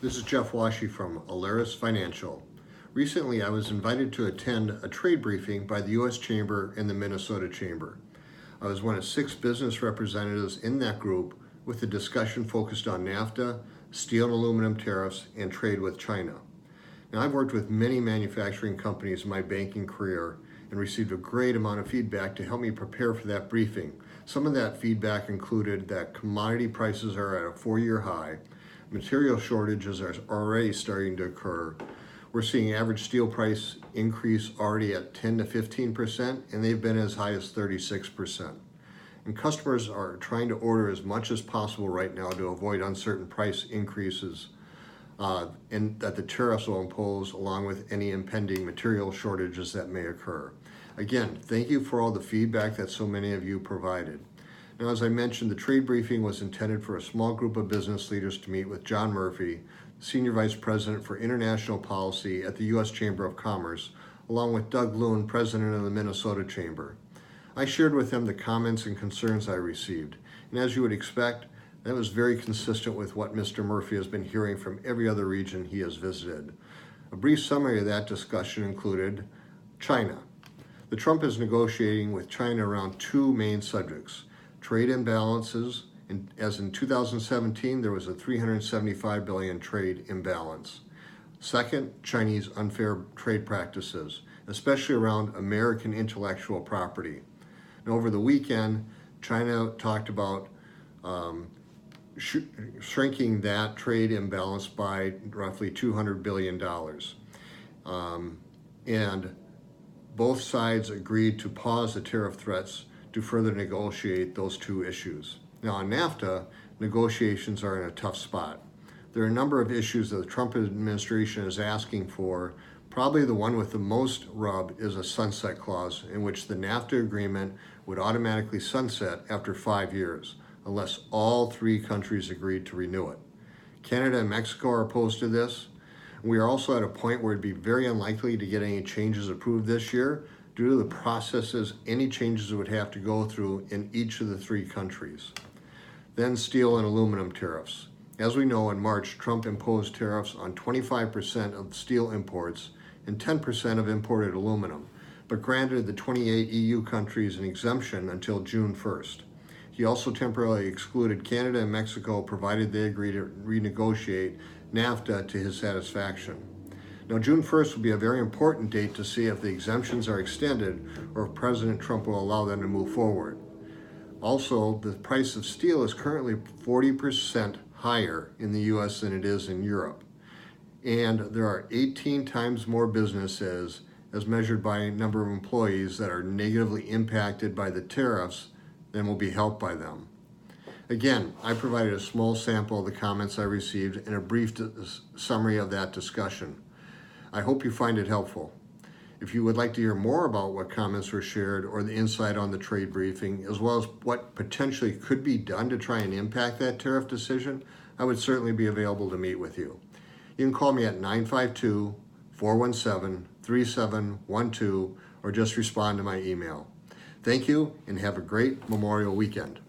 This is Jeff Washy from Alaris Financial. Recently, I was invited to attend a trade briefing by the U.S. Chamber and the Minnesota Chamber. I was one of 6 business representatives in that group with a discussion focused on NAFTA, steel and aluminum tariffs, and trade with China. Now, I've worked with many manufacturing companies in my banking career and received a great amount of feedback to help me prepare for that briefing. Some of that feedback included that commodity prices are at a 4-year high, material shortages are already starting to occur. We're seeing average steel price increase already at 10 to 15%, and they've been as high as 36%. And customers are trying to order as much as possible right now to avoid uncertain price increases and that the tariffs will impose, along with any impending material shortages that may occur. Again, thank you for all the feedback that so many of you provided. Now, as I mentioned, the trade briefing was intended for a small group of business leaders to meet with John Murphy, Senior Vice President for International Policy at the U.S. Chamber of Commerce, along with Doug Loon, President of the Minnesota Chamber. I shared with them the comments and concerns I received, and as you would expect, that was very consistent with what Mr. Murphy has been hearing from every other region he has visited. A brief summary of that discussion included China. The Trump is negotiating with China around 2 main subjects: trade imbalances, as in 2017 there was a $375 billion trade imbalance. Second, Chinese unfair trade practices, especially around American intellectual property. And over the weekend, China talked about shrinking that trade imbalance by roughly $200 billion. And both sides agreed to pause the tariff threats to further negotiate those 2 issues. Now, on NAFTA, negotiations are in a tough spot. There are a number of issues that the Trump administration is asking for. Probably the one with the most rub is a sunset clause in which the NAFTA agreement would automatically sunset after 5 years, unless all 3 countries agreed to renew it. Canada and Mexico are opposed to this. We are also at a point where it'd be very unlikely to get any changes approved this year due to the processes any changes would have to go through in each of the 3 countries. Then steel and aluminum tariffs. As we know, in March, Trump imposed tariffs on 25% of steel imports and 10% of imported aluminum, but granted the 28 EU countries an exemption until June 1st. He also temporarily excluded Canada and Mexico, provided they agree to renegotiate NAFTA to his satisfaction. Now, June 1st will be a very important date to see if the exemptions are extended or if President Trump will allow them to move forward. Also, the price of steel is currently 40% higher in the U.S. than it is in Europe. And there are 18 times more businesses, as measured by number of employees, that are negatively impacted by the tariffs than will be helped by them. Again, I provided a small sample of the comments I received and a brief summary of that discussion. I hope you find it helpful. If you would like to hear more about what comments were shared or the insight on the trade briefing, as well as what potentially could be done to try and impact that tariff decision, I would certainly be available to meet with you. You can call me at 952-417-3712 or just respond to my email. Thank you and have a great Memorial Weekend.